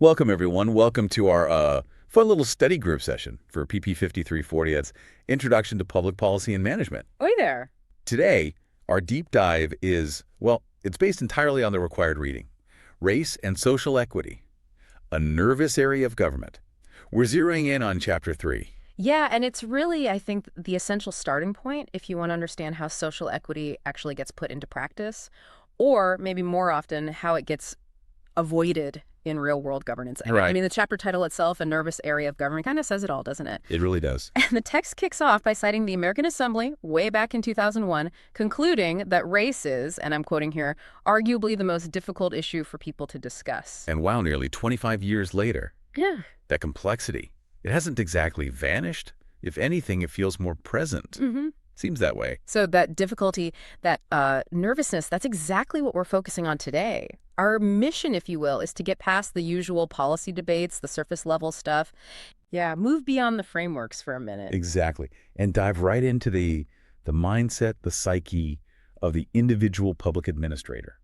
Welcome, everyone. Welcome to our fun little study group session for PP 5340. That's Introduction to Public Policy and Management. Oi there. Today, our deep dive is, well, it's based entirely on the required reading. Race and Social Equity, a Nervous Area of Government. We're zeroing in on Chapter 3. Yeah, and it's really, I think, the essential starting point if you want to understand how social equity actually gets put into practice, or maybe more often, how it gets avoided in real-world governance. Right. I mean, the chapter title itself, A Nervous Area of Government, kind of says it all, doesn't it? It really does. And the text kicks off by citing the American Assembly way back in 2001, concluding that race is, and I'm quoting here, arguably the most difficult issue for people to discuss. And wow, nearly 25 years later, Yeah. that complexity, it hasn't exactly vanished. If anything, it feels more present. Mm-hmm. Seems that way. So that difficulty, that nervousness, that's exactly what we're focusing on today. Our mission, if you will, is to get past the usual policy debates, the surface level stuff. Yeah, move beyond the frameworks for a minute. Exactly. And dive right into the mindset, the psyche of the individual public administrator.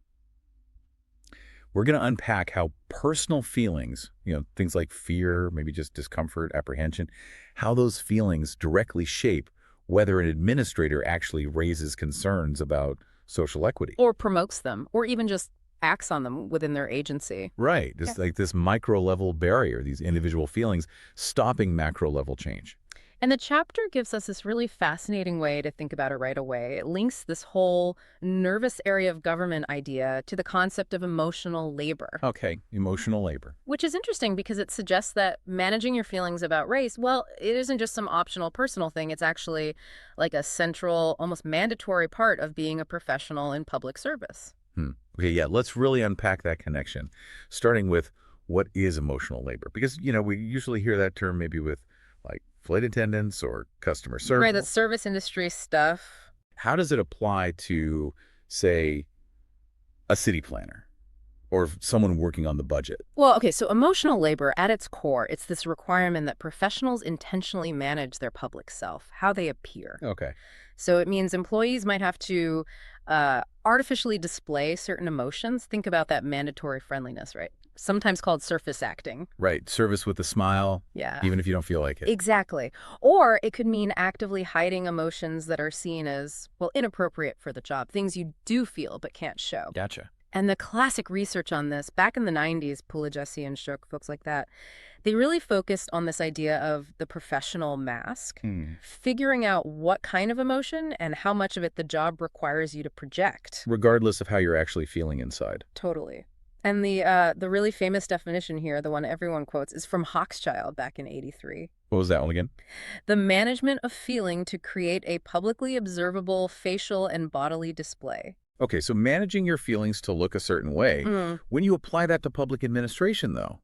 We're going to unpack how personal feelings, things like fear, maybe just discomfort, apprehension, how those feelings directly shape whether an administrator actually raises concerns about social equity. Or promotes them, or even just acts on them within their agency. Right. Like this micro-level barrier, these individual feelings stopping macro-level change. And the chapter gives us this really fascinating way to think about it right away. It links this whole nervous area of government idea to the concept of emotional labor. Okay, emotional labor. Which is interesting because it suggests that managing your feelings about race, well, it isn't just some optional personal thing. It's actually like a central, almost mandatory part of being a professional in public service. Okay, yeah, let's really unpack that connection, starting with what is emotional labor. Because, we usually hear that term maybe with like flight attendants or customer service. Right, that's service industry stuff. How does it apply to, say, a city planner or someone working on the budget? Well, okay, so emotional labor, at its core, it's this requirement that professionals intentionally manage their public self, how they appear. Okay. So it means employees might have to artificially display certain emotions. Think about that mandatory friendliness, right? Sometimes called surface acting. Right. Service with a smile, Yeah. even if you don't feel like it. Exactly. Or it could mean actively hiding emotions that are seen as, well, inappropriate for the job, things you do feel but can't show. Gotcha. And the classic research on this, back in the 90s, Pugliese and Shook, folks like that, they really focused on this idea of the professional mask, figuring out what kind of emotion and how much of it the job requires you to project. Regardless of how you're actually feeling inside. Totally. And the really famous definition here, the one everyone quotes, is from Hochschild back in '83. What was that one again? The management of feeling to create a publicly observable facial and bodily display. Okay, so managing your feelings to look a certain way. When you apply that to public administration, though,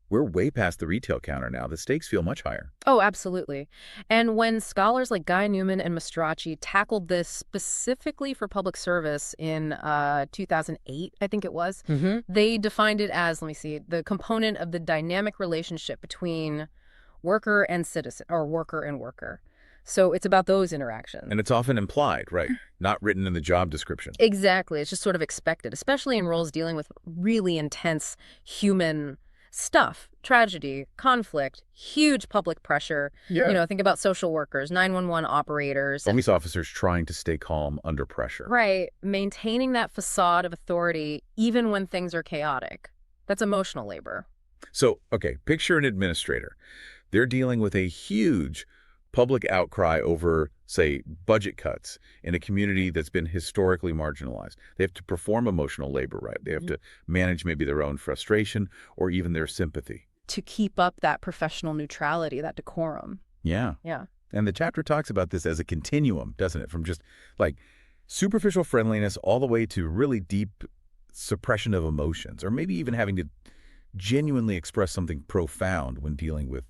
we're way past the retail counter now. The stakes feel much higher. Oh, absolutely. And when scholars like Guy Newman and Mastracci tackled this specifically for public service in 2008, I think it was, they defined it as, let me see, the component of the dynamic relationship between worker and citizen, or worker and worker. So it's about those interactions. And it's often implied, right? Not written in the job description. Exactly. It's just sort of expected, especially in roles dealing with really intense human stuff, tragedy, conflict, huge public pressure. Yeah. Think about social workers, 911 operators. Police officers trying to stay calm under pressure. Right. Maintaining that facade of authority even when things are chaotic. That's emotional labor. So, okay, picture an administrator. They're dealing with a huge public outcry over, say, budget cuts in a community that's been historically marginalized. They have to perform emotional labor, right? They have to manage maybe their own frustration or even their sympathy. To keep up that professional neutrality, that decorum. Yeah. Yeah. And the chapter talks about this as a continuum, doesn't it? From just like superficial friendliness all the way to really deep suppression of emotions, or maybe even having to genuinely express something profound when dealing with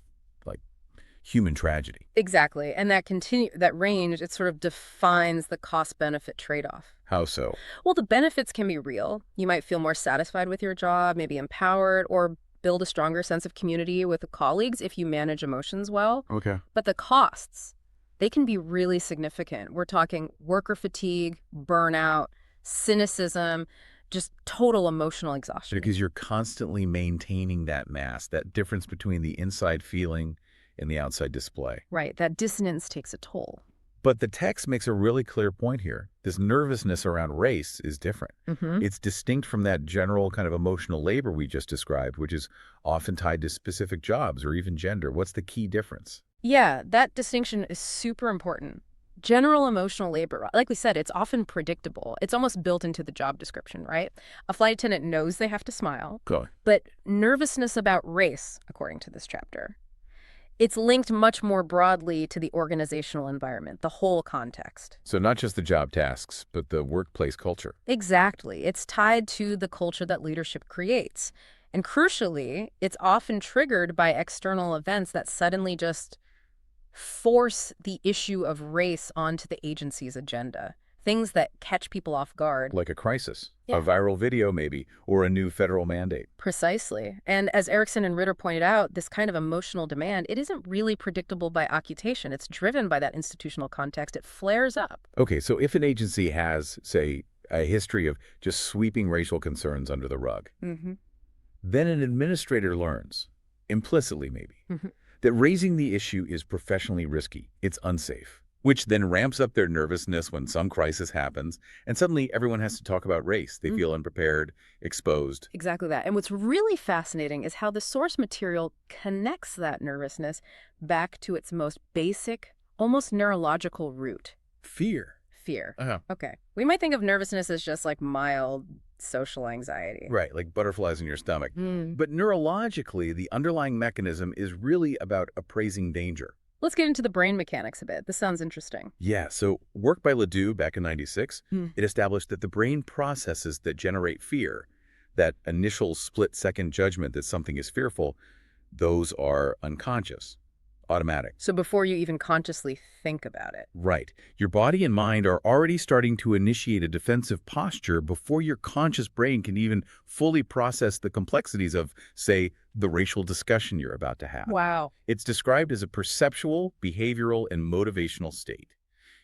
human tragedy. Exactly. And that range, it sort of defines the cost-benefit trade-off. How so? Well, the benefits can be real. You might feel more satisfied with your job, maybe empowered, or build a stronger sense of community with colleagues if you manage emotions well. Okay. But the costs, they can be really significant. We're talking worker fatigue, burnout, cynicism, just total emotional exhaustion. Because you're constantly maintaining that mask, that difference between the inside feeling and the outside display. Right, that dissonance takes a toll. But the text makes a really clear point here. This nervousness around race is different. Mm-hmm. It's distinct from that general kind of emotional labor we just described, which is often tied to specific jobs or even gender. What's the key difference? Yeah, that distinction is super important. General emotional labor, like we said, it's often predictable. It's almost built into the job description, right? A flight attendant knows they have to smile. Go. But nervousness about race, according to this chapter, it's linked much more broadly to the organizational environment, the whole context. So not just the job tasks, but the workplace culture. Exactly. It's tied to the culture that leadership creates. And crucially, it's often triggered by external events that suddenly just force the issue of race onto the agency's agenda. Things that catch people off guard. Like a crisis, Yeah. a viral video maybe, or a new federal mandate. Precisely. And as Erickson and Ritter pointed out, this kind of emotional demand, it isn't really predictable by occultation. It's driven by that institutional context. It flares up. Okay, so if an agency has, say, a history of just sweeping racial concerns under the rug, Mm-hmm. then an administrator learns, implicitly maybe, Mhm. that raising the issue is professionally risky, it's unsafe, which then ramps up their nervousness when some crisis happens, and suddenly everyone has to talk about race. They feel unprepared, exposed. Exactly that. And what's really fascinating is how the source material connects that nervousness back to its most basic, almost neurological root, Fear. fear. Uh-huh. Okay. We might think of nervousness as just like mild social anxiety. Right, like butterflies in your stomach. Mm. But neurologically, the underlying mechanism is really about appraising danger. Let's get into the brain mechanics a bit. This sounds interesting. Yeah, so work by Ledoux back in '96, Hmm. it established that the brain processes that generate fear, that initial split-second judgment that something is fearful, those are unconscious, automatic. So before you even consciously think about it. Right. Your body and mind are already starting to initiate a defensive posture before your conscious brain can even fully process the complexities of, say, the racial discussion you're about to have. Wow. It's described as a perceptual, behavioral, and motivational state.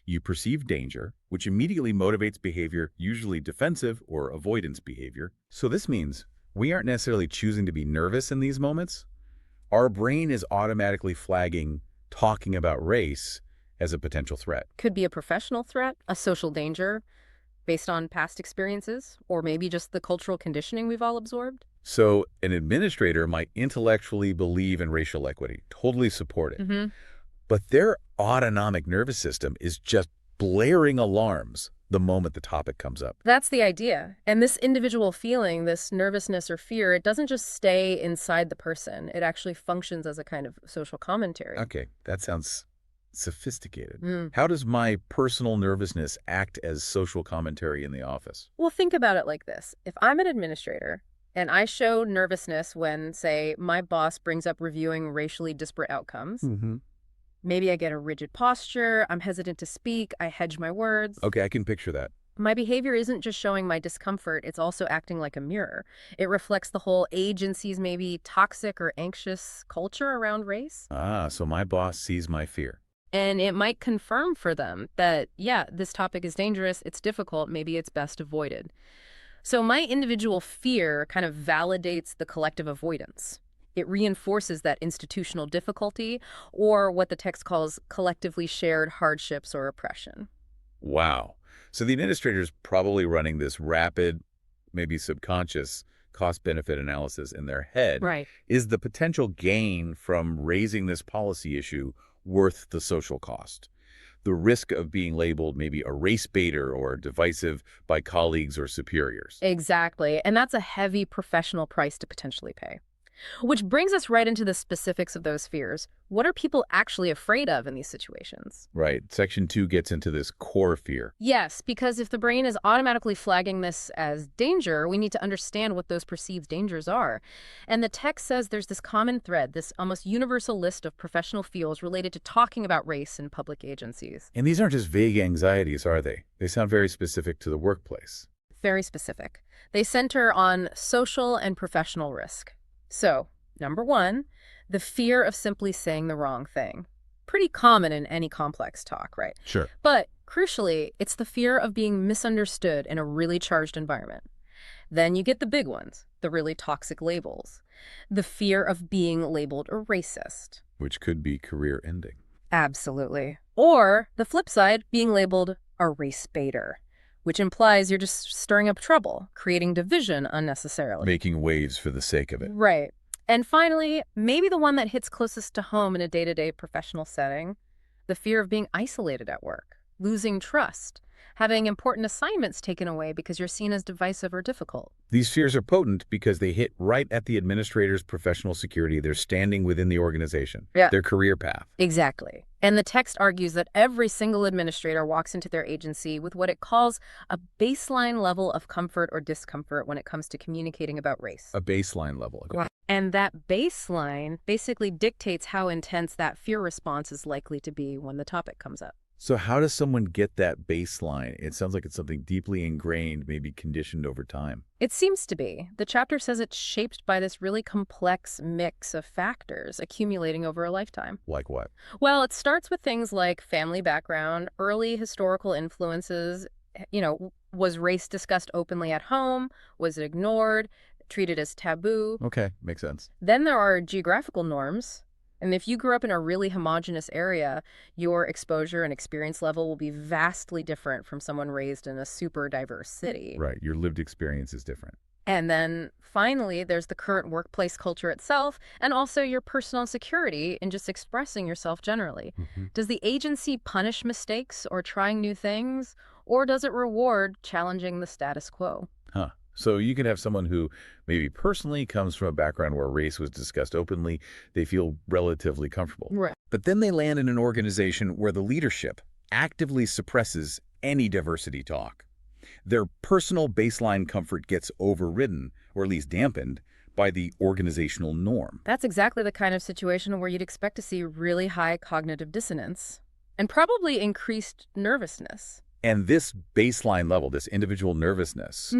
You perceive danger, which immediately motivates behavior, usually defensive or avoidance behavior. So this means we aren't necessarily choosing to be nervous in these moments. Our brain is automatically flagging talking about race as a potential threat. Could be a professional threat, a social danger based on past experiences, or maybe just the cultural conditioning we've all absorbed. So an administrator might intellectually believe in racial equity, totally support it, Mm-hmm. but their autonomic nervous system is just blaring alarms the moment the topic comes up. That's the idea. And this individual feeling, this nervousness or fear, it doesn't just stay inside the person. It actually functions as a kind of social commentary. Okay, that sounds sophisticated. Mm. How does my personal nervousness act as social commentary in the office? Well, think about it like this. If I'm an administrator and I show nervousness when, say, my boss brings up reviewing racially disparate outcomes, Mm-hmm. maybe I get a rigid posture, I'm hesitant to speak, I hedge my words. Okay, I can picture that. My behavior isn't just showing my discomfort, it's also acting like a mirror. It reflects the whole agency's maybe toxic or anxious culture around race. Ah, so my boss sees my fear. And it might confirm for them that, yeah, this topic is dangerous, it's difficult, maybe it's best avoided. So my individual fear kind of validates the collective avoidance. It reinforces that institutional difficulty, or what the text calls collectively shared hardships or oppression. Wow. So the administrator's probably running this rapid, maybe subconscious cost-benefit analysis in their head. Right. Is the potential gain from raising this policy issue worth the social cost? The risk of being labeled maybe a race baiter or divisive by colleagues or superiors. Exactly. And that's a heavy professional price to potentially pay. Which brings us right into the specifics of those fears. What are people actually afraid of in these situations? Right. Section 2 gets into this core fear. Yes, because if the brain is automatically flagging this as danger, we need to understand what those perceived dangers are. And the text says there's this common thread, this almost universal list of professional fears related to talking about race in public agencies. And these aren't just vague anxieties, are they? They sound very specific to the workplace. Very specific. They center on social and professional risk. So, number one, the fear of simply saying the wrong thing. Pretty common in any complex talk, right? Sure. But crucially, it's the fear of being misunderstood in a really charged environment. Then you get the big ones, the really toxic labels. The fear of being labeled a racist. Which could be career ending. Absolutely. Or the flip side, being labeled a race baiter, which implies you're just stirring up trouble, creating division unnecessarily. Making waves for the sake of it. Right. And finally, maybe the one that hits closest to home in a day-to-day professional setting, the fear of being isolated at work, losing trust, having important assignments taken away because you're seen as divisive or difficult. These fears are potent because they hit right at the administrator's professional security, their standing within the organization, their career path. Exactly. And the text argues that every single administrator walks into their agency with what it calls a baseline level of comfort or discomfort when it comes to communicating about race. A baseline level. Right. And that baseline basically dictates how intense that fear response is likely to be when the topic comes up. So how does someone get that baseline? It sounds like it's something deeply ingrained, maybe conditioned over time. It seems to be. The chapter says it's shaped by this really complex mix of factors accumulating over a lifetime. Like what? Well, it starts with things like family background, early historical influences. Was race discussed openly at home? Was it ignored, treated as taboo? Okay, makes sense. Then there are geographical norms. And if you grew up in a really homogenous area, your exposure and experience level will be vastly different from someone raised in a super diverse city. Right, your lived experience is different. And then finally, there's the current workplace culture itself, and also your personal security in just expressing yourself generally. Does the agency punish mistakes or trying new things, or does it reward challenging the status quo? So you can have someone who maybe personally comes from a background where race was discussed openly. They feel relatively comfortable. Right. But then they land in an organization where the leadership actively suppresses any diversity talk. Their personal baseline comfort gets overridden, or at least dampened, by the organizational norm. That's exactly the kind of situation where you'd expect to see really high cognitive dissonance and probably increased nervousness. And this baseline level, this individual nervousness,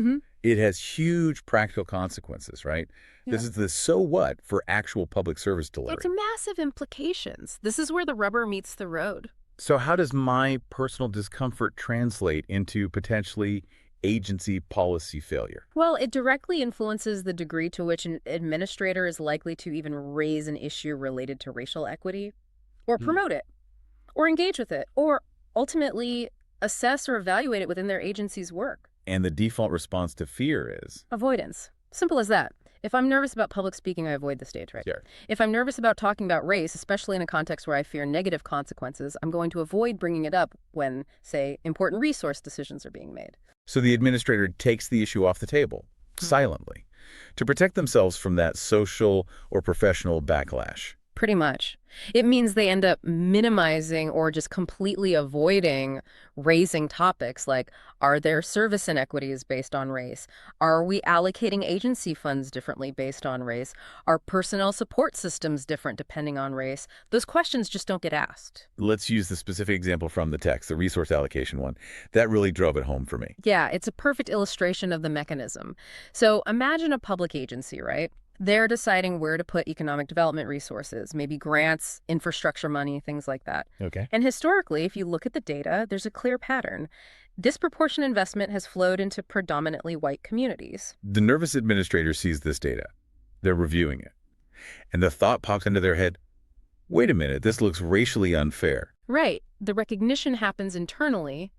it has huge practical consequences, right? Yeah. This is the so what for actual public service delivery. It's massive implications. This is where the rubber meets the road. So how does my personal discomfort translate into potentially agency policy failure? Well, it directly influences the degree to which an administrator is likely to even raise an issue related to racial equity, or promote it, or engage with it, or ultimately assess or evaluate it within their agency's work. And the default response to fear is? Avoidance. Simple as that. If I'm nervous about public speaking, I avoid the stage, right? Sure. If I'm nervous about talking about race, especially in a context where I fear negative consequences, I'm going to avoid bringing it up when, say, important resource decisions are being made. So the administrator takes the issue off the table, silently, to protect themselves from that social or professional backlash. Pretty much. It means they end up minimizing or just completely avoiding raising topics like, are there service inequities based on race? Are we allocating agency funds differently based on race? Are personnel support systems different depending on race? Those questions just don't get asked. Let's use the specific example from the text, the resource allocation one. That really drove it home for me. Yeah, it's a perfect illustration of the mechanism. So imagine a public agency, right? They're deciding where to put economic development resources, maybe grants, infrastructure money, things like that. Okay. And historically, if you look at the data, there's a clear pattern. Disproportionate investment has flowed into predominantly white communities. The nervous administrator sees this data. They're reviewing it. And the thought pops into their head, wait a minute, this looks racially unfair. Right. The recognition happens internally,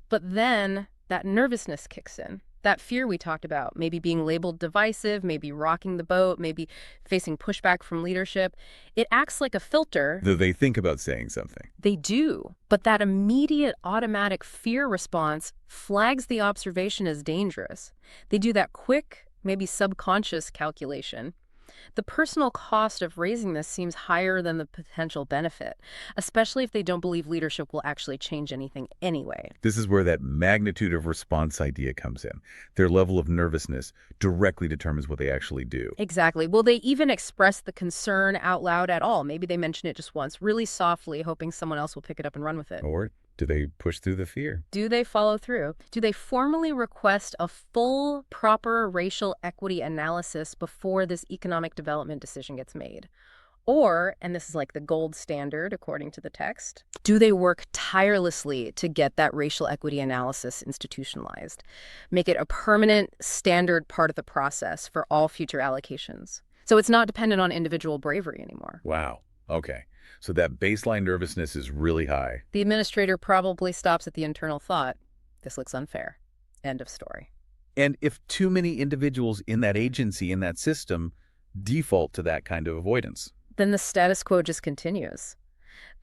but then that nervousness kicks in. That fear we talked about, maybe being labeled divisive, maybe rocking the boat, maybe facing pushback from leadership. It acts like a filter. Though they think about saying something. They do. But that immediate automatic fear response flags the observation as dangerous. They do that quick, maybe subconscious calculation. The personal cost of raising this seems higher than the potential benefit, especially if they don't believe leadership will actually change anything anyway. This is where that magnitude of response idea comes in. Their level of nervousness directly determines what they actually do. Exactly. Will they even express the concern out loud at all? Maybe they mention it just once, really softly, hoping someone else will pick it up and run with it. Or do they push through the fear? Do they follow through? Do they formally request a full, proper racial equity analysis before this economic development decision gets made? Or, and this is like the gold standard according to the text, do they work tirelessly to get that racial equity analysis institutionalized? Make it a permanent standard part of the process for all future allocations. So it's not dependent on individual bravery anymore. Wow. Okay. So that baseline nervousness is really high. The administrator probably stops at the internal thought, this looks unfair. End of story. And if too many individuals in that agency, in that system, default to that kind of avoidance, Then the status quo just continues.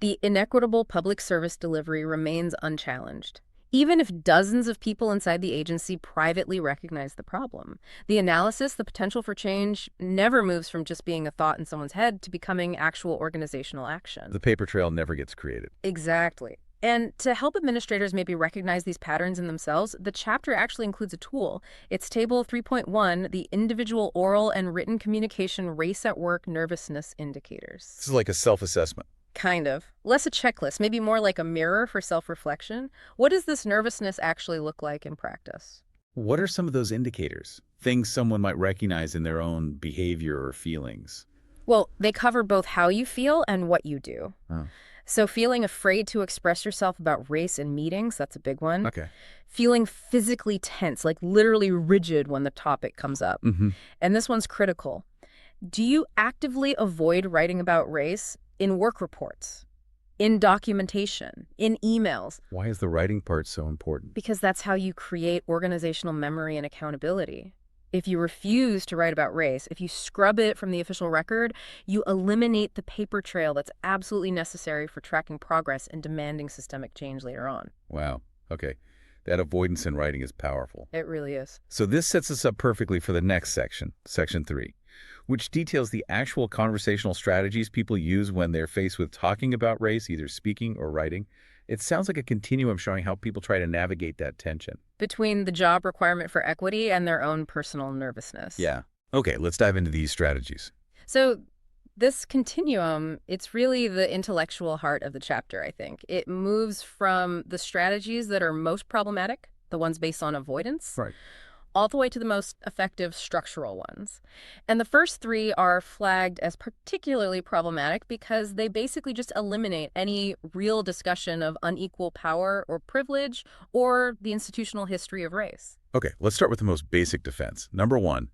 The inequitable public service delivery remains unchallenged. Even if dozens of people inside the agency privately recognize the problem, the analysis, the potential for change, never moves from just being a thought in someone's head to becoming actual organizational action. the paper trail never gets created. Exactly. And to help administrators maybe recognize these patterns in themselves, the chapter actually includes a tool. It's Table 3.1, the Individual Oral and Written Communication Race at Work Nervousness Indicators. This is like a self-assessment. Kind of. Less a checklist, maybe more like a mirror for self-reflection. What does this nervousness actually look like in practice? What are some of those indicators? Things someone might recognize in their own behavior or feelings? Well, they cover both how you feel and what you do. Oh, So feeling afraid to express yourself about race in meetings, that's a big one. okay. Feeling physically tense, like literally rigid when the topic comes up. Mm-hmm. And this one's critical. Do you actively avoid writing about race in work reports, in documentation, in emails? Why is the writing part so important? Because that's how you create organizational memory and accountability. If you refuse to write about race, if you scrub it from the official record, you eliminate the paper trail that's absolutely necessary for tracking progress and demanding systemic change later on. Wow. Okay. That avoidance in writing is powerful. It really is. So this sets us up perfectly for the next section, Section 3, which details the actual conversational strategies people use when they're faced with talking about race, either speaking or writing. It sounds like a continuum showing how people try to navigate that tension. Between the job requirement for equity and their own personal nervousness. Yeah. Okay, let's dive into these strategies. So this continuum, it's really the intellectual heart of the chapter, I think. It moves from the strategies that are most problematic, the ones based on avoidance, Right. all the way to the most effective structural ones. And the first three are flagged as particularly problematic because they basically just eliminate any real discussion of unequal power or privilege or the institutional history of race. Okay, let's start with the most basic defense. Number 1,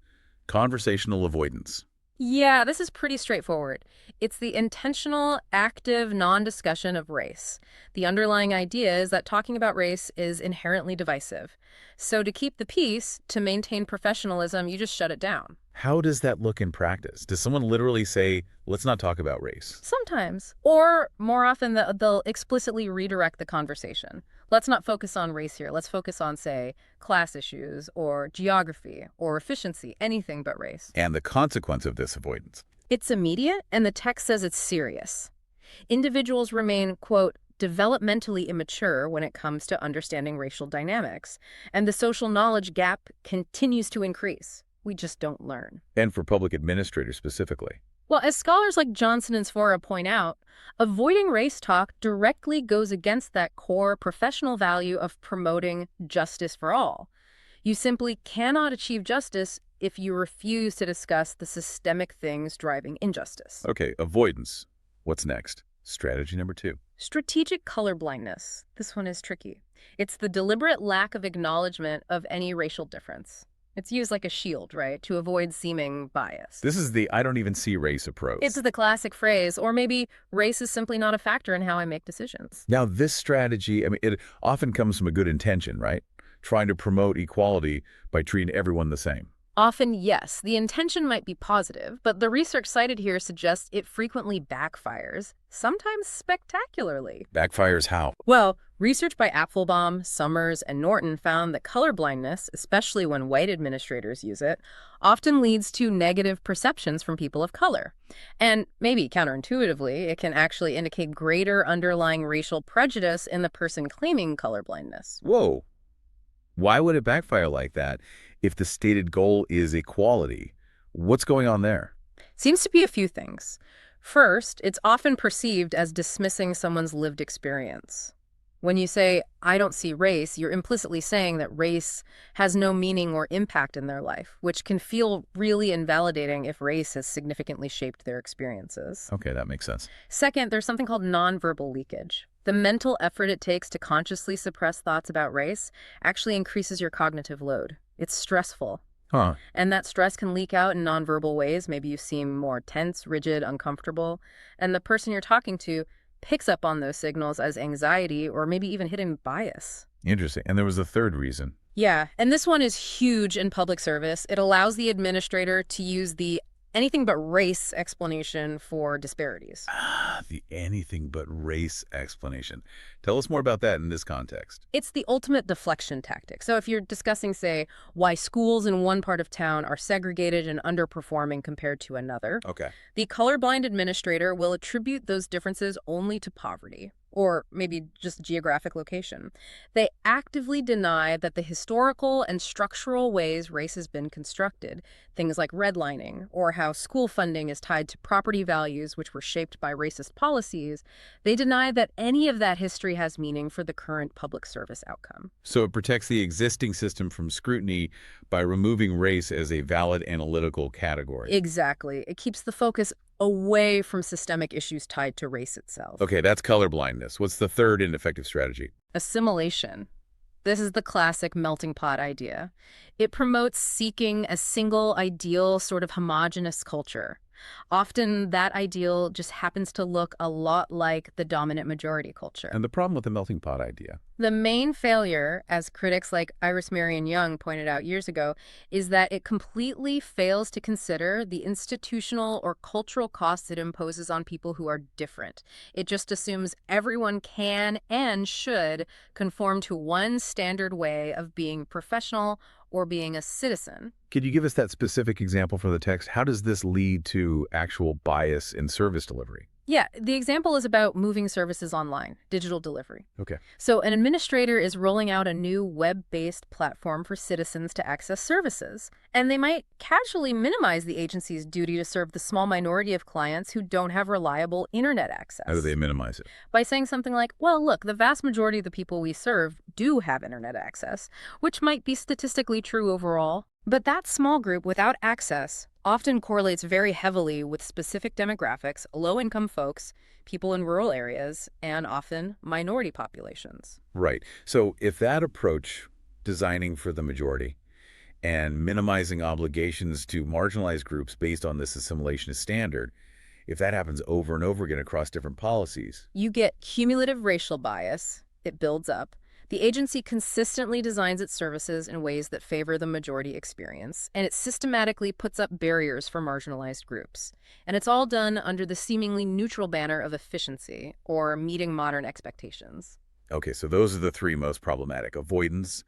conversational avoidance. Yeah, this is pretty straightforward. It's the intentional, active non-discussion of race. The underlying idea is that talking about race is inherently divisive. So to keep the peace, to maintain professionalism, you just shut it down. How does that look in practice? Does someone literally say, let's not talk about race? Sometimes. Or more often, they'll explicitly redirect the conversation. Let's not focus on race here. Let's focus on, say, class issues or geography or efficiency, anything but race. And the consequence of this avoidance. It's immediate, and the text says it's serious. Individuals remain, quote, developmentally immature when it comes to understanding racial dynamics, and the social knowledge gap continues to increase. We just don't learn. And for public administrators specifically. Well, as scholars like Johnson and Sfora point out, avoiding race talk directly goes against that core professional value of promoting justice for all. You simply cannot achieve justice if you refuse to discuss the systemic things driving injustice. Okay, avoidance. What's next? Strategy number 2. Strategic colorblindness. This one is tricky. It's the deliberate lack of acknowledgement of any racial difference. It's used like a shield, right, to avoid seeming biased. This is the I don't even see race approach. It's the classic phrase, or maybe race is simply not a factor in how I make decisions. Now, this strategy, I mean, it often comes from a good intention, right? Trying to promote equality by treating everyone the same. Often, yes, the intention might be positive, but the research cited here suggests it frequently backfires, sometimes spectacularly. Backfires how? Well, research by Apfelbaum, Summers, and Norton found that colorblindness, especially when white administrators use it, often leads to negative perceptions from people of color. And maybe counterintuitively, it can actually indicate greater underlying racial prejudice in the person claiming colorblindness. Whoa. Why would it backfire like that if the stated goal is equality? What's going on there? Seems to be a few things. First, it's often perceived as dismissing someone's lived experience. When you say, I don't see race, you're implicitly saying that race has no meaning or impact in their life, which can feel really invalidating if race has significantly shaped their experiences. Okay, that makes sense. Second, there's something called nonverbal leakage. The mental effort it takes to consciously suppress thoughts about race actually increases your cognitive load. It's stressful. Huh. And that stress can leak out in nonverbal ways. Maybe you seem more tense, rigid, uncomfortable. And the person you're talking to picks up on those signals as anxiety or maybe even hidden bias. Interesting. And there was a third reason. Yeah, and this one is huge in public service. It allows the administrator to use the anything but race explanation for disparities. Ah, the anything but race explanation. Tell us more about that in this context. It's the ultimate deflection tactic. So if you're discussing, say, why schools in one part of town are segregated and underperforming compared to another, Okay. the colorblind administrator will attribute those differences only to poverty, or maybe just geographic location. They actively deny that the historical and structural ways race has been constructed, things like redlining, or how school funding is tied to property values which were shaped by racist policies, they deny that any of that history has meaning for the current public service outcome. So it protects the existing system from scrutiny by removing race as a valid analytical category. Exactly. It keeps the focus away from systemic issues tied to race itself. Okay, that's colorblindness. What's the third ineffective strategy? Assimilation. This is the classic melting pot idea. It promotes seeking a single ideal sort of homogenous culture. Often that ideal just happens to look a lot like the dominant majority culture. And the problem with the melting pot idea? The main failure, as critics like Iris Marion Young pointed out years ago, is that it completely fails to consider the institutional or cultural costs it imposes on people who are different. It just assumes everyone can and should conform to one standard way of being professional or being a citizen. Could you give us that specific example from the text? How does this lead to actual bias in service delivery? Yeah, the example is about moving services online, digital delivery. Okay. So an administrator is rolling out a new web-based platform for citizens to access services, and they might casually minimize the agency's duty to serve the small minority of clients who don't have reliable internet access. How do they minimize it? By saying something like, well, look, the vast majority of the people we serve do have internet access, which might be statistically true overall. But that small group without access often correlates very heavily with specific demographics, low-income folks, people in rural areas, and often minority populations. Right. So if that approach, designing for the majority and minimizing obligations to marginalized groups based on this assimilation is standard, if that happens over and over again across different policies. You get cumulative racial bias. It builds up. The agency consistently designs its services in ways that favor the majority experience, and it systematically puts up barriers for marginalized groups. And it's all done under the seemingly neutral banner of efficiency, or meeting modern expectations. Okay, so those are the three most problematic: avoidance,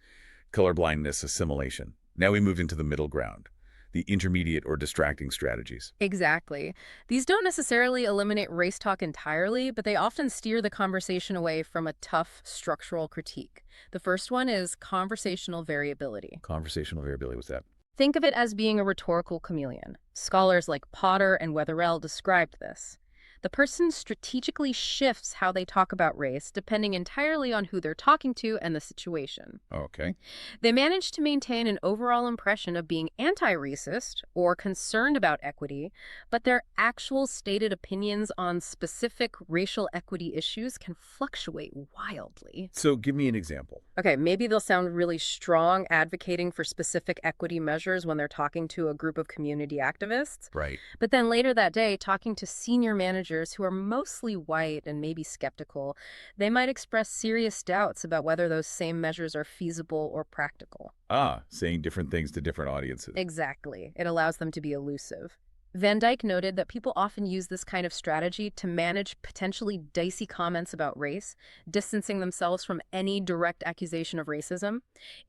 colorblindness, assimilation. Now we move into the middle ground, the intermediate or distracting strategies. Exactly. These don't necessarily eliminate race talk entirely, but they often steer the conversation away from a tough structural critique. The first one is conversational variability. Conversational variability was that. Think of it as being a rhetorical chameleon. Scholars like Potter and Wetherell described this. The person strategically shifts how they talk about race depending entirely on who they're talking to and the situation. Okay. They manage to maintain an overall impression of being anti-racist or concerned about equity, but their actual stated opinions on specific racial equity issues can fluctuate wildly. So give me an example. Okay, maybe they'll sound really strong advocating for specific equity measures when they're talking to a group of community activists. Right. But then later that day, talking to senior managers who are mostly white and maybe skeptical, they might express serious doubts about whether those same measures are feasible or practical. Ah, saying different things to different audiences. Exactly. It allows them to be elusive. Van Dyke noted that people often use this kind of strategy to manage potentially dicey comments about race, distancing themselves from any direct accusation of racism.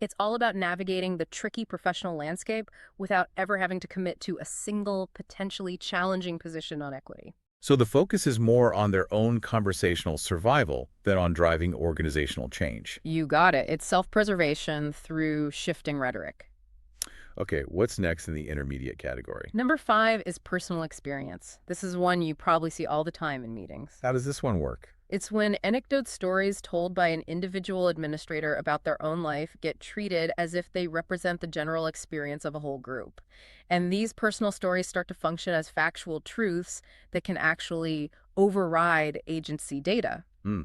It's all about navigating the tricky professional landscape without ever having to commit to a single, potentially challenging position on equity. So the focus is more on their own conversational survival than on driving organizational change. You got it. It's self-preservation through shifting rhetoric. Okay, what's next in the intermediate category? Number 5 is personal experience. This is one you probably see all the time in meetings. How does this one work? It's when anecdote stories told by an individual administrator about their own life get treated as if they represent the general experience of a whole group. And these personal stories start to function as factual truths that can actually override agency data. Hmm.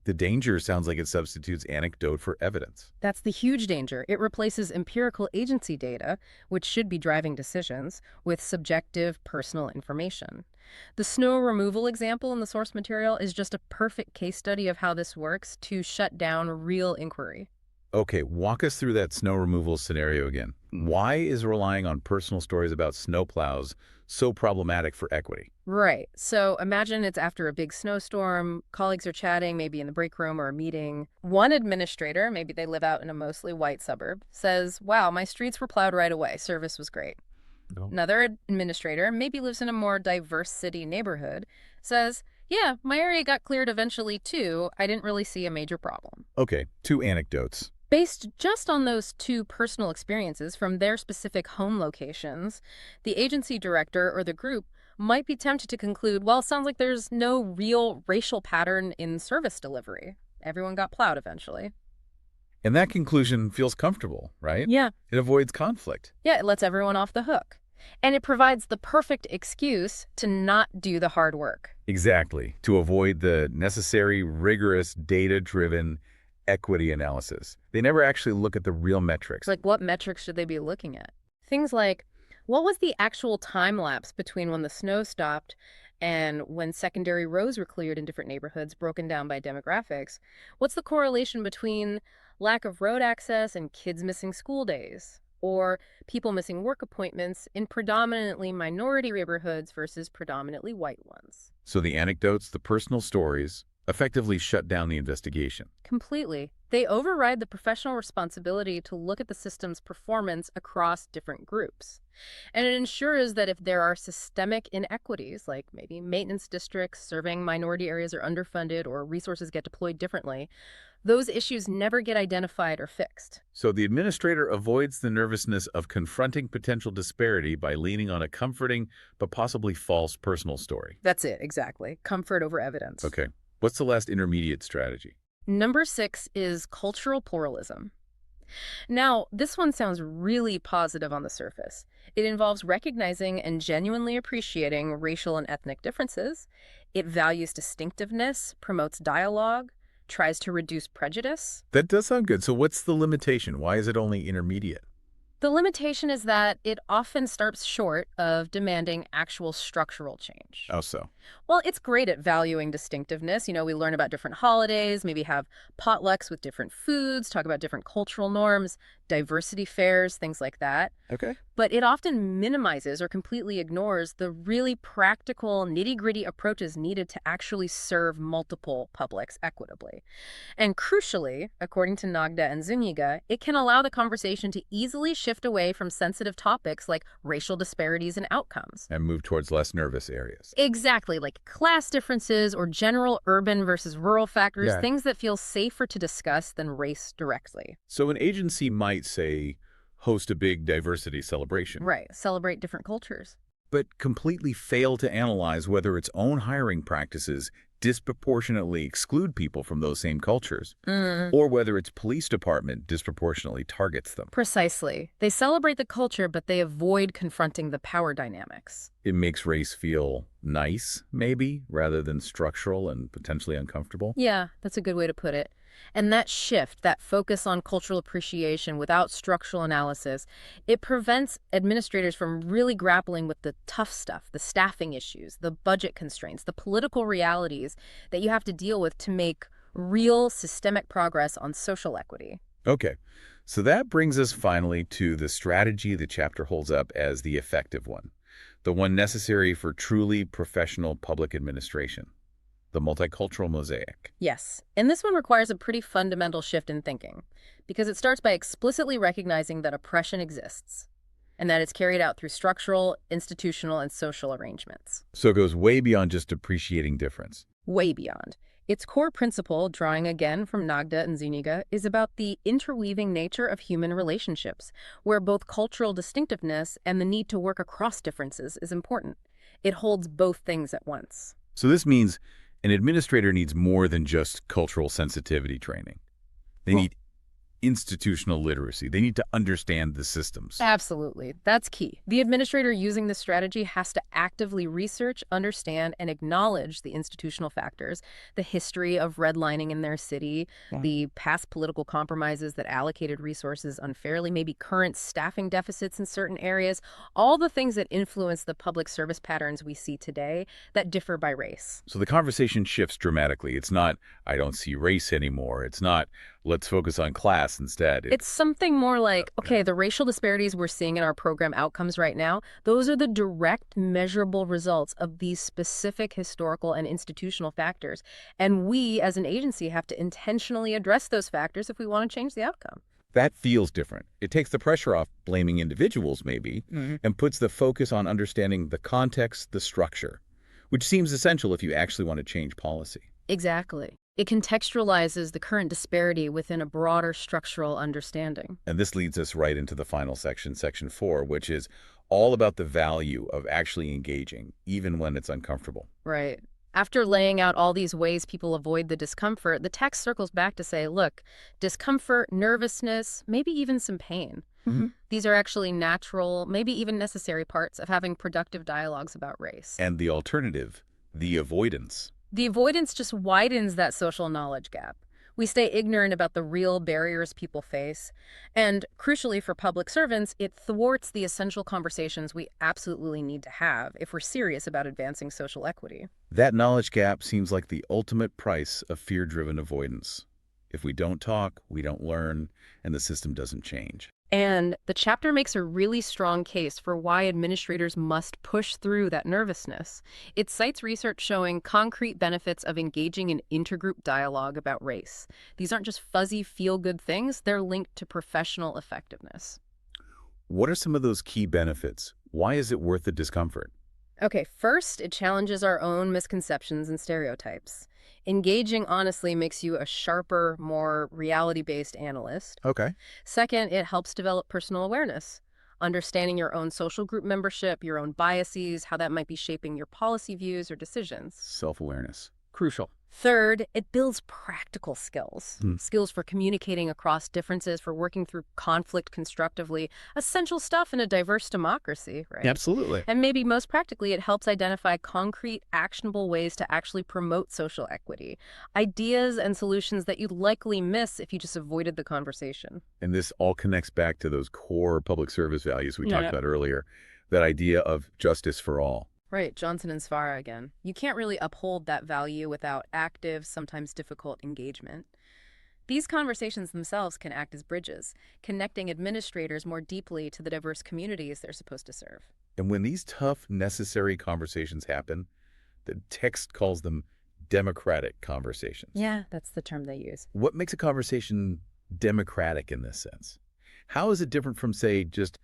The danger sounds like it substitutes anecdote for evidence. That's the huge danger. It replaces empirical agency data, which should be driving decisions, with subjective personal information. The snow removal example in the source material is just a perfect case study of how this works to shut down real inquiry. Okay, walk us through that snow removal scenario again. Why is relying on personal stories about snowplows so problematic for equity? Right. So imagine it's after a big snowstorm, colleagues are chatting, maybe in the break room or a meeting. One administrator, maybe they live out in a mostly white suburb, says, "Wow, my streets were plowed right away. Service was great." No. Another administrator, maybe lives in a more diverse city neighborhood, says, "Yeah, my area got cleared eventually too. I didn't really see a major problem." Okay, two anecdotes. Based just on those two personal experiences from their specific home locations, the agency director or the group might be tempted to conclude, well, it sounds like there's no real racial pattern in service delivery. Everyone got plowed eventually. And that conclusion feels comfortable, right? Yeah. It avoids conflict. Yeah, it lets everyone off the hook. And it provides the perfect excuse to not do the hard work. Exactly, to avoid the necessary, rigorous, data-driven equity analysis. They never actually look at the real metrics. Like, what metrics should they be looking at? Things like, what was the actual time lapse between when the snow stopped and when secondary roads were cleared in different neighborhoods, broken down by demographics? What's the correlation between lack of road access and kids missing school days? Or people missing work appointments in predominantly minority neighborhoods versus predominantly white ones? So the anecdotes, the personal stories, effectively shut down the investigation. Completely. They override the professional responsibility to look at the system's performance across different groups. And it ensures that if there are systemic inequities, like maybe maintenance districts serving minority areas are underfunded or resources get deployed differently, those issues never get identified or fixed. So the administrator avoids the nervousness of confronting potential disparity by leaning on a comforting but possibly false personal story. That's it, exactly. Comfort over evidence. Okay. What's the last intermediate strategy? Number 6 is cultural pluralism. Now, this one sounds really positive on the surface. It involves recognizing and genuinely appreciating racial and ethnic differences. It values distinctiveness, promotes dialogue, tries to reduce prejudice. That does sound good. So what's the limitation? Why is it only intermediate? The limitation is that it often stops short of demanding actual structural change. Oh, so. Well, it's great at valuing distinctiveness. We learn about different holidays, maybe have potlucks with different foods, talk about different cultural norms, diversity fairs, things like that. Okay. But it often minimizes or completely ignores the really practical, nitty-gritty approaches needed to actually serve multiple publics equitably. And crucially, according to Nagda and Zuniga, it can allow the conversation to easily shift away from sensitive topics like racial disparities and outcomes. And move towards less nervous areas. Exactly, like class differences or general urban versus rural factors, Yeah. things that feel safer to discuss than race directly. So an agency might say, host a big diversity celebration. Right, celebrate different cultures. But completely fail to analyze whether its own hiring practices disproportionately exclude people from those same cultures, or whether its police department disproportionately targets them. Precisely. They celebrate the culture, but they avoid confronting the power dynamics. It makes race feel nice, maybe, rather than structural and potentially uncomfortable. Yeah, that's a good way to put it. And that shift, that focus on cultural appreciation without structural analysis, it prevents administrators from really grappling with the tough stuff, the staffing issues, the budget constraints, the political realities that you have to deal with to make real systemic progress on social equity. Okay, so that brings us finally to the strategy the chapter holds up as the effective one, the one necessary for truly professional public administration. The multicultural mosaic. Yes, and this one requires a pretty fundamental shift in thinking, because it starts by explicitly recognizing that oppression exists, and that it's carried out through structural, institutional, and social arrangements. So it goes way beyond just appreciating difference. Way beyond. Its core principle, drawing again from Nagda and Zuniga, is about the interweaving nature of human relationships, where both cultural distinctiveness and the need to work across differences is important. It holds both things at once. So this means An administrator needs more than just cultural sensitivity training. They need institutional literacy. They need to understand the systems. Absolutely. That's key. The administrator using this strategy has to actively research, understand, and acknowledge the institutional factors, the history of redlining in their city, the past political compromises that allocated resources unfairly, maybe current staffing deficits in certain areas, all the things that influence the public service patterns we see today that differ by race. So the conversation shifts dramatically. It's not, I don't see race anymore. It's not, let's focus on class instead. It's something more like, okay, the racial disparities we're seeing in our program outcomes right now, those are the direct measurable results of these specific historical and institutional factors. And we, as an agency, have to intentionally address those factors if we want to change the outcome. That feels different. It takes the pressure off blaming individuals, maybe, and puts the focus on understanding the context, the structure, which seems essential if you actually want to change policy. Exactly. It contextualizes the current disparity within a broader structural understanding. And this leads us right into the final section, section 4, which is all about the value of actually engaging, even when it's uncomfortable. Right. After laying out all these ways people avoid the discomfort, the text circles back to say, look, discomfort, nervousness, maybe even some pain. These are actually natural, maybe even necessary parts of having productive dialogues about race. And the alternative, the avoidance. The avoidance just widens that social knowledge gap. We stay ignorant about the real barriers people face. And crucially for public servants, it thwarts the essential conversations we absolutely need to have if we're serious about advancing social equity. That knowledge gap seems like the ultimate price of fear-driven avoidance. If we don't talk, we don't learn, and the system doesn't change. And the chapter makes a really strong case for why administrators must push through that nervousness. It cites research showing concrete benefits of engaging in intergroup dialogue about race. These aren't just fuzzy feel-good things, they're linked to professional effectiveness. What are some of those key benefits? Why is it worth the discomfort? Okay, first, it challenges our own misconceptions and stereotypes. Engaging honestly makes you a sharper, more reality-based analyst. Okay. Second, it helps develop personal awareness, understanding your own social group membership, your own biases, how that might be shaping your policy views or decisions. Self-awareness. Crucial. Third, it builds practical skills. Skills for communicating across differences, for working through conflict constructively. Essential stuff in a diverse democracy, right? Absolutely. And maybe most practically, it helps identify concrete, actionable ways to actually promote social equity. Ideas and solutions that you'd likely miss if you just avoided the conversation. And this all connects back to those core public service values we talked about earlier. That idea of justice for all. Right, Johnson and Svara again. You can't really uphold that value without active, sometimes difficult engagement. These conversations themselves can act as bridges, connecting administrators more deeply to the diverse communities they're supposed to serve. And when these tough, necessary conversations happen, the text calls them democratic conversations. Yeah, that's the term they use. What makes a conversation democratic in this sense? How is it different from, say, just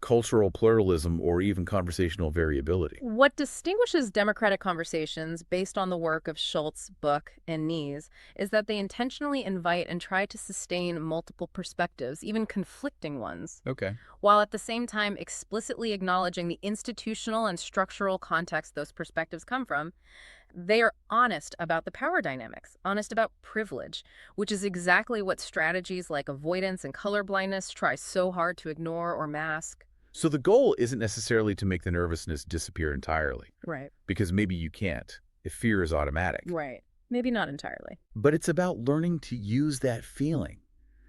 cultural pluralism or even conversational variability? What distinguishes democratic conversations, based on the work of Schultz, Book, and Nees, is that they intentionally invite and try to sustain multiple perspectives, even conflicting ones, Okay. while at the same time explicitly acknowledging the institutional and structural context those perspectives come from. They are honest about the power dynamics, honest about privilege, which is exactly what strategies like avoidance and colorblindness try so hard to ignore or mask. So the goal isn't necessarily to make the nervousness disappear entirely, Right. because maybe you can't if fear is automatic. Right. Maybe not entirely. But it's about learning to use that feeling,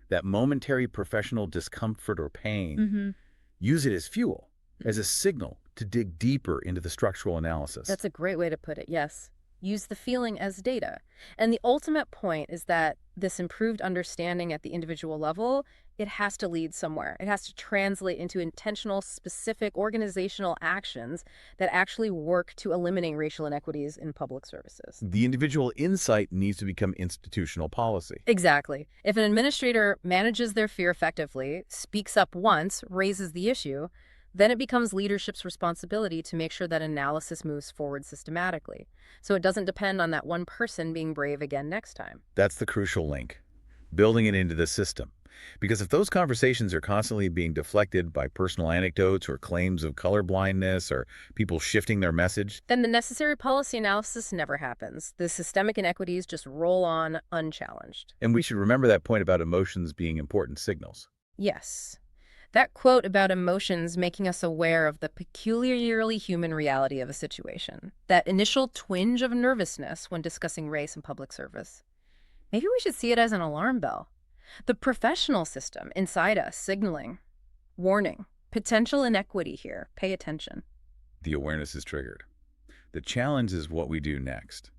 that momentary professional discomfort or pain, use it as fuel, as a signal to dig deeper into the structural analysis. That's a great way to put it, yes. Use the feeling as data. And the ultimate point is that this improved understanding at the individual level, it has to lead somewhere. It has to translate into intentional, specific organizational actions that actually work to eliminate racial inequities in public services. The individual insight needs to become institutional policy. Exactly. If an administrator manages their fear effectively, speaks up once, raises the issue, then it becomes leadership's responsibility to make sure that analysis moves forward systematically. So it doesn't depend on that one person being brave again next time. That's the crucial link, building it into the system. Because if those conversations are constantly being deflected by personal anecdotes or claims of colorblindness or people shifting their message, Then the necessary policy analysis never happens. The systemic inequities just roll on unchallenged. and we should remember that point about emotions being important signals. Yes. That quote about emotions making us aware of the peculiarly human reality of a situation. That initial twinge of nervousness when discussing race in public service. Maybe we should see it as an alarm bell. The professional system inside us signaling, warning, potential inequity here, pay attention. The awareness is triggered. The challenge is what we do next.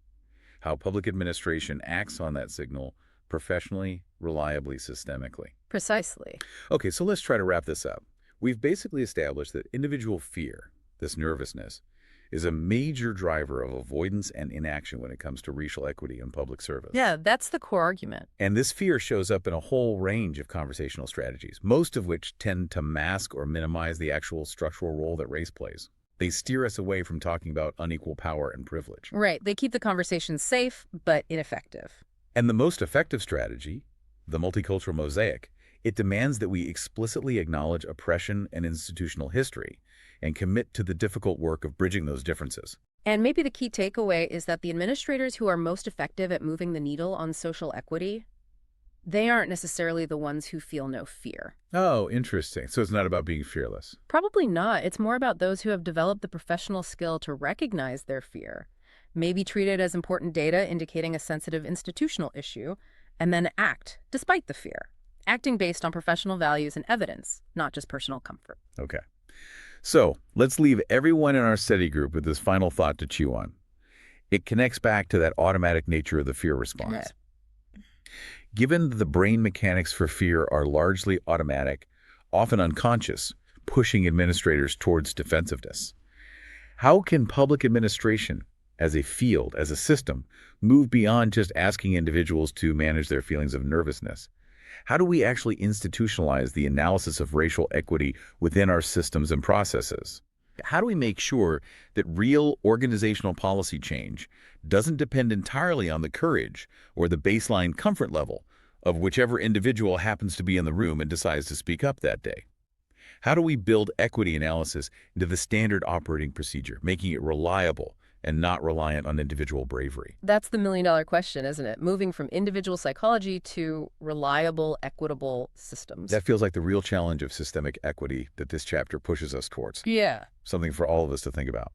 How public administration acts on that signal professionally, reliably, systemically. Precisely. Okay, so let's try to wrap this up. We've basically established that individual fear, this nervousness, is a major driver of avoidance and inaction when it comes to racial equity in public service. Yeah, that's the core argument. And this fear shows up in a whole range of conversational strategies, most of which tend to mask or minimize the actual structural role that race plays. They steer us away from talking about unequal power and privilege. Right, they keep the conversation safe, but ineffective. And the most effective strategy, the multicultural mosaic, it demands that we explicitly acknowledge oppression and institutional history and commit to the difficult work of bridging those differences. And maybe the key takeaway is that the administrators who are most effective at moving the needle on social equity, they aren't necessarily the ones who feel no fear. Oh, interesting. So it's not about being fearless. Probably not. It's more about those who have developed the professional skill to recognize their fear, maybe treat it as important data indicating a sensitive institutional issue, and then act despite the fear, acting based on professional values and evidence, not just personal comfort. Okay. So let's leave everyone in our study group with this final thought to chew on. It connects back to that automatic nature of the fear response. Yeah. Given that the brain mechanics for fear are largely automatic, often unconscious, pushing administrators towards defensiveness, how can public administration, as a field, as a system, move beyond just asking individuals to manage their feelings of nervousness? How do we actually institutionalize the analysis of racial equity within our systems and processes? How do we make sure that real organizational policy change doesn't depend entirely on the courage or the baseline comfort level of whichever individual happens to be in the room and decides to speak up that day? How do we build equity analysis into the standard operating procedure, making it reliable and not reliant on individual bravery? That's the million-dollar question, isn't it? Moving from individual psychology to reliable, equitable systems. That feels like the real challenge of systemic equity that this chapter pushes us towards. Yeah. Something for all of us to think about.